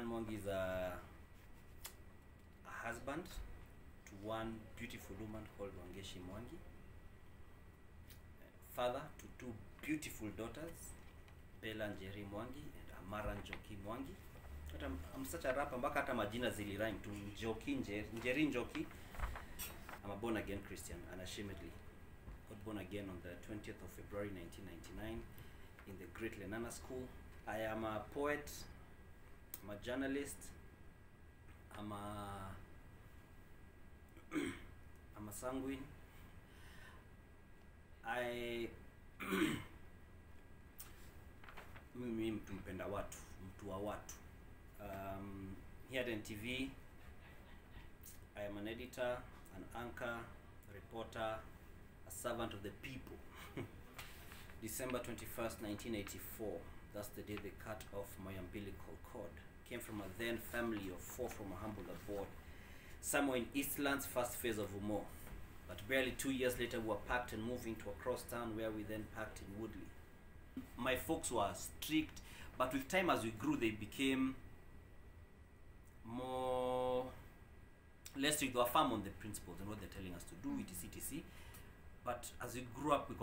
Dann Mwangi is a husband to one beautiful woman called Wangeshi Mwangi, father to two beautiful daughters, Bella Njeri Mwangi and Amara Njoki Mwangi. I'm such a rapper, mpaka hata majina zilirhyme to Njoki, Njeri Njoki. I'm a born again Christian, unashamedly. Got born again on the 20th of February 1999 in the Great Lenana School. I am a poet, I'm a journalist, I'm a sanguine. Mimi mtu mpenda watu, mtu wa watu. Here at NTV, I am an editor, an anchor, a reporter, a servant of the people. December 21st, 1984, that's the day they cut off my umbilical cord. Came from a then family of 4 from a humble abode, somewhere in Eastland's first phase of Umo. But barely 2 years later, we were packed and moving to a cross town where we then packed in Woodley. My folks were strict, but with time as we grew, they became less strict. They were firm on the principles and what they're telling us to do, etc. But as we grew up, we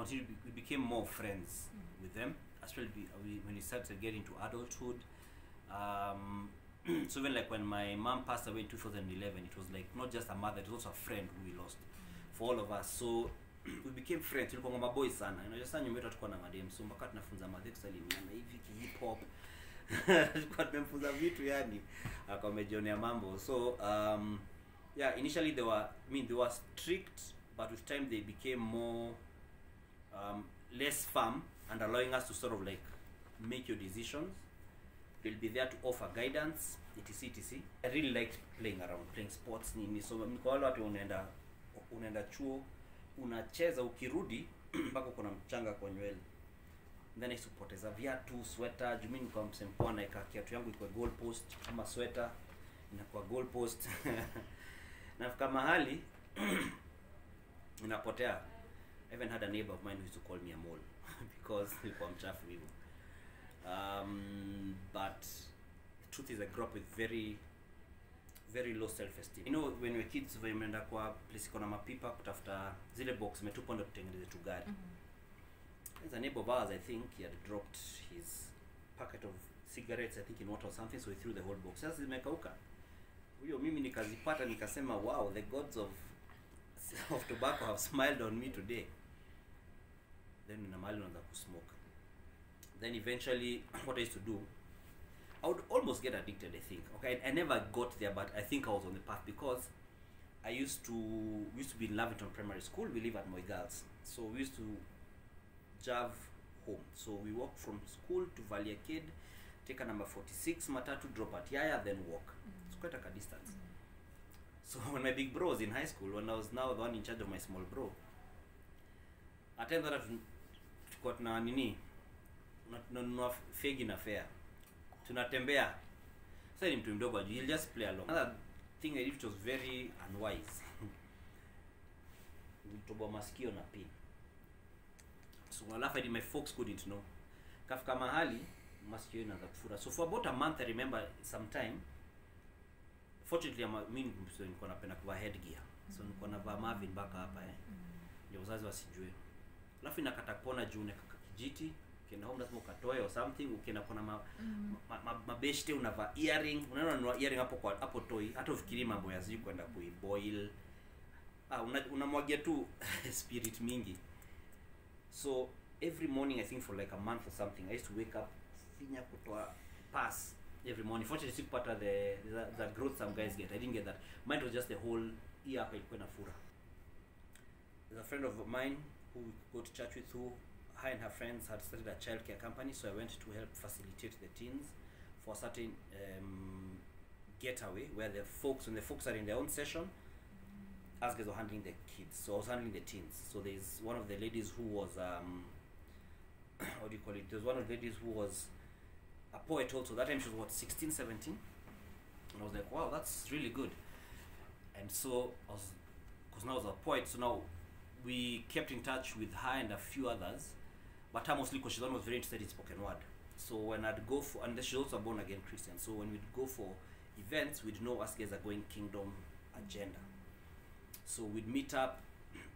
became more friends with them, especially when we started getting into adulthood. So even like when my mom passed away in 2011, it was like not just a mother, it was also a friend who we lost for all of us. So we became friends. Tulikuwa maboys sana. Unajua nyumba yetu tulikuwa na madem. So mpaka tunafunza madem kusalimiana hivi hip hop. Tulikuwa tumemfunza vitu yani akamejionea mambo. So yeah, initially they were strict, but with time they became more less firm and allowing us to sort of like make your decisions. They'll be there to offer guidance, etc. I really liked playing around, playing sports nini. So kwa wale watu unaenda chuo, unacheza ukirudi mpaka kuna mchanga kwa nywele. Then isipoteza viatu, sweater, juu mimi kwa msempoa na kiatu yangu iko goal post kama sweater inakuwa goal post. Nafika mahali inapotea. I even had a neighbor of mine who used to call me a mole because nilikuwa mchafu hivyo. But the truth is I grew up with very low self-esteem. You know, when we're kids, when we went kwa place iko na mapipa kutafuta zile box metupo ndo tutengeneze tu gari. There's a neighbor of ours, I think he had dropped his packet of cigarettes, I think in water or something, so he threw the whole box. Sasa zimekauka. Huyo mimi nikazipata nikasema, wow, the gods of tobacco have smiled on me today. Then nina mahali naanza kusmoke. Then eventually, what I used to do, I would almost get addicted, I think. Okay, I never got there, but I think I was on the path because we used to be in Lavington Primary School. We live at Moi Girls, so we used to drive home. So we walk from school to Valley Arcade, take a number 46 matatu, drop at Yaya, then walk. It's quite a distance. So when my big bro was in high school, when I was now the one in charge of my small bro, I tell that got na nini. Not fegi na fair. Tunatembea. Sasa ni mtu mdogo he'll just play along. Another thing I did which was very unwise. Nilitoboa masikio na pin. So alafu my folks couldn't know. Kafika mahali masikio inaanza kufura. So for about a month I remember sometime, fortunately mimi nilikuwa napenda kuvaa headgear. So nilikuwa navaa Marvin mpaka hapa ndio wazazi wasijue. Alafu inakata kupona juu na kijiti. Ukienda home lazima ukatoe or something, ukienda kuna mabeshte unavaa earring, unaona earring hapo toy, hata ufikiri mambo ya zi kwenda kuiboil. Unamwagia tu spirit mingi. So every morning I think for like a month or something I used to wake up finya kutoa pass every morning. Fortunately sikupata the growth some guys get. I didn't get that. Mine was just the whole ear hapa ilikuwa inafura. There's a friend of mine who we go to church with who her and her friends had started a childcare company, so I went to help facilitate the teens for a certain getaway where when the folks are in their own session, us guys were handling the kids. So I was handling the teens. So there's one of the ladies who was what do you call it? There's one of the ladies who was a poet also. That time she was what, 16, 17? And I was like, wow, that's really good. And so because now I was a poet, so now we kept in touch with her and a few others, but her mostly because she's almost very interested in spoken word. So when I'd go for, and she's also a born again Christian, so when we'd go for events, we'd know us guys are going kingdom agenda. So we'd meet up,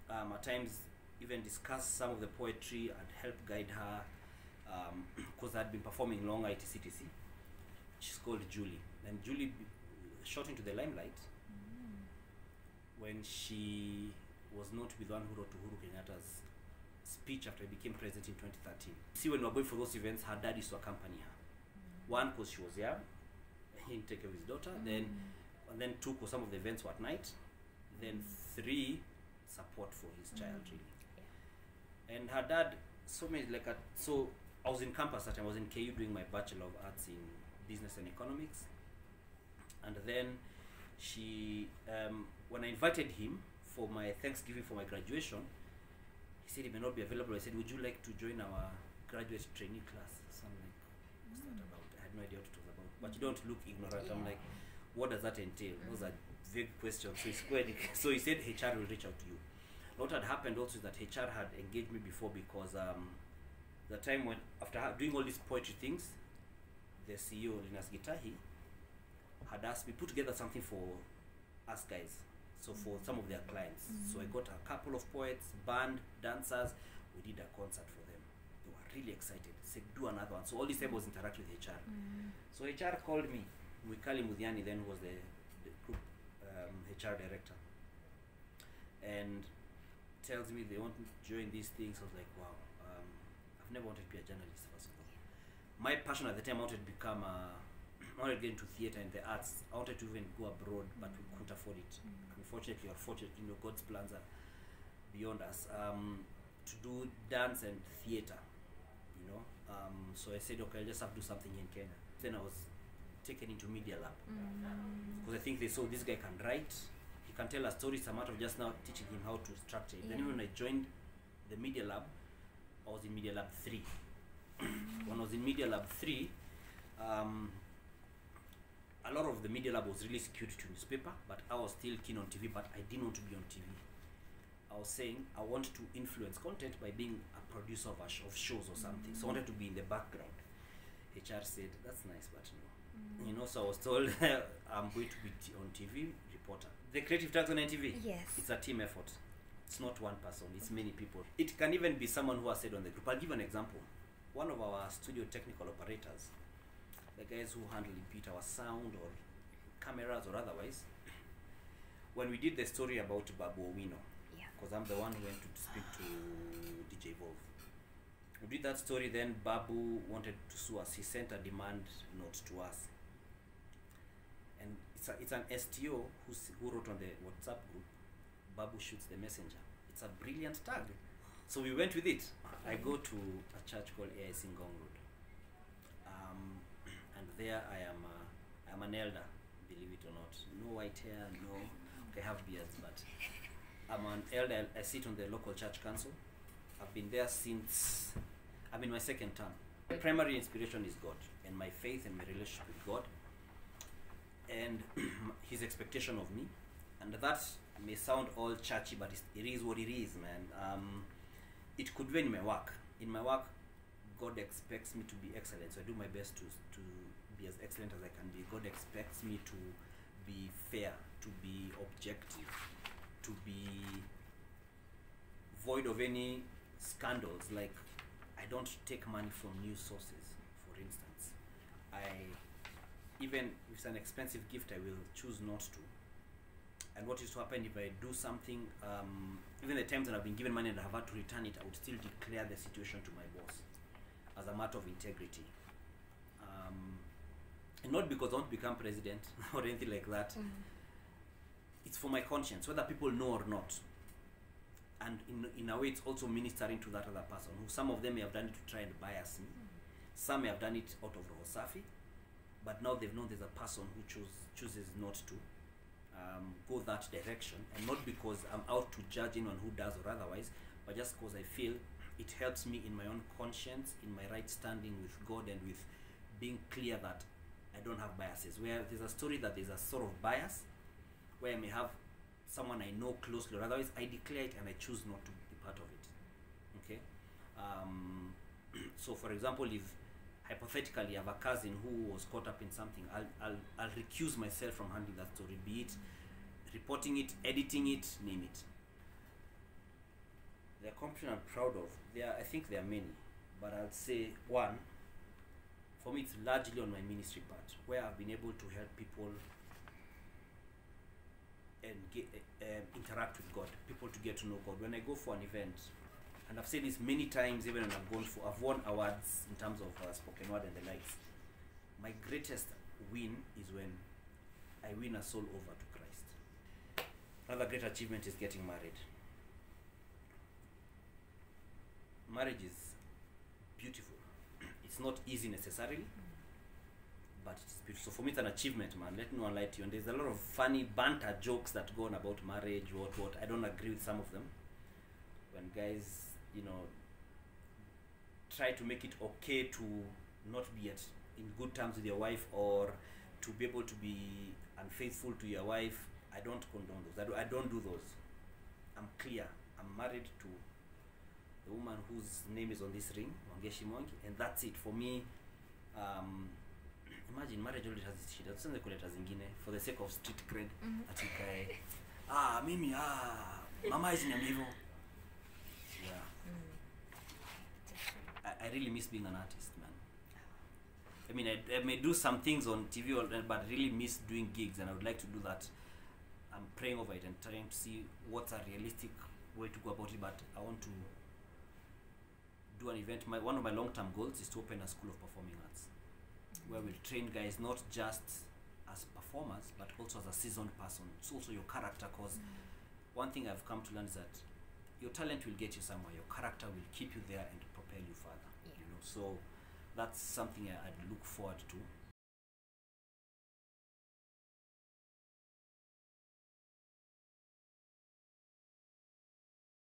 at times even discuss some of the poetry. I'd help guide her, because I'd been performing long etc. She's called Julie, and Julie shot into the limelight when she was known to be the one who wrote to Uhuru Kenyatta's speech after he became president in 2013. See, when we were going for those events, her dad used to accompany her. One, because she was young, he didn't take care of his daughter. And then two, because some of the events were at night. Then three, support for his child, really. Yeah. And her dad, so I was in campus at the time. I was in KU doing my Bachelor of Arts in Business and Economics. And then she, when I invited him for my Thanksgiving for my graduation, he said he may not be available. I said, would you like to join our graduate trainee class? So I'm like, what's that about? I had no idea what it was about. But you don't look ignorant. I'm like, what does that entail? Those are vague questions. So he said HR will reach out to you. What had happened also is that HR had engaged me before, because the time when, after doing all these poetry things, the CEO, Linus Gitahi, had asked me put together something for us guys. So for some of their clients. So I got a couple of poets, band, dancers. We did a concert for them. They were really excited. Said, do another one. So all this time was interact with HR. So HR called me. Mwikali Mudhiani then was the group HR director. And tells me they want to join these things. I was like, wow, I've never wanted to be a journalist, first of all. My passion at the time, I wanted to become I wanted to get into theatre and the arts. I wanted to even go abroad, but we couldn't afford it. Unfortunately or fortunately, God's plans are beyond us. To do dance and theatre, so I said, okay, I'll just have to do something in Kenya. Then I was taken into Media Lab, because I think they saw this guy can write, he can tell a story. It's a matter of just now teaching him how to structure it. Then when I joined the Media Lab, I was in Media Lab 3. When I was in Media Lab 3, a lot of the Media Lab was really skewed to newspaper, but I was still keen on TV, but I didn't want to be on TV. I was saying I want to influence content by being a producer of shows or something. So I wanted to be in the background. HR said, that's nice, but no. So I was told I'm going to be on TV reporter. The creative tags on NTV, it's a team effort. It's not one person, it's many people. It can even be someone who has said on the group. I'll give an example. One of our studio technical operators, the guys who handle our sound or cameras or otherwise, when we did the story about Babu Owino, because I'm the one who went to speak to DJ Volv. We did that story, then Babu wanted to sue us. He sent a demand note to us. And it's an STO who wrote on the WhatsApp group, Babu shoots the messenger. It's a brilliant tag. So we went with it. I go to a church called AIC Ngong Road. And there I am an elder, believe it or not. No white hair, no, I have beards, but I'm an elder. I sit on the local church council. I've been there since, I'm in my second term. My primary inspiration is God, and my faith and my relationship with God, and his expectation of me. And that may sound all churchy, but it is what it is, man. It could be in my work. In my work, God expects me to be excellent, so I do my best to be as excellent as I can be. God expects me to be fair, to be objective, to be void of any scandals. Like, I don't take money from news sources, for instance. Even if it's an expensive gift, I will choose not to. And what used to happen if I do something, even the times that I've been given money and I have had to return it, I would still declare the situation to my boss as a matter of integrity. And not because I want to become president or anything like that. It's for my conscience, whether people know or not. And in a way, it's also ministering to that other person, who some of them may have done it to try and bias me. Some may have done it out of Rohosafi, but now they've known there's a person who chooses not to go that direction, and not because I'm out to judge anyone who does or otherwise, but just because I feel it helps me in my own conscience, in my right standing with God, and with being clear that I don't have biases. Where there's a story that there's a sort of bias, where I may have someone I know closely, or otherwise I declare it and I choose not to be part of it. Okay? So for example, if hypothetically I have a cousin who was caught up in something, I'll recuse myself from handling that story, be it reporting it, editing it, name it. The accomplishment I'm proud of, I think there are many, but I'll say one, for me it's largely on my ministry part, where I've been able to help people and interact with God, people to get to know God. When I go for an event, and I've said this many times, even when I've won awards in terms of spoken word and the likes, my greatest win is when I win a soul over to Christ. Another great achievement is getting married. Marriage is beautiful. It's not easy necessarily, but it's beautiful. So for me, it's an achievement, man. Let no one lie to you. And there's a lot of funny banter jokes that go on about marriage, what. I don't agree with some of them. When guys, try to make it okay to not be in good terms with your wife, or to be able to be unfaithful to your wife, I don't condone those. I don't do those. I'm clear. I'm married to the woman whose name is on this ring, Mwangi, and that's it. For me, imagine marriage already has its shit. Tuseme kuleta zingine for the sake of street cred. Atikae, mimi, mama isiniambia hivyo. Yeah. I really miss being an artist, man. I mean, I may do some things on TV, but I really miss doing gigs, and I would like to do that. I'm praying over it and trying to see what's a realistic way to go about it, but I want to do an event. One of my long-term goals is to open a school of performing arts, where we'll train guys not just as performers, but also as a seasoned person. It's also your character, because one thing I've come to learn is that your talent will get you somewhere, your character will keep you there and propel you further. So that's something I'd look forward to.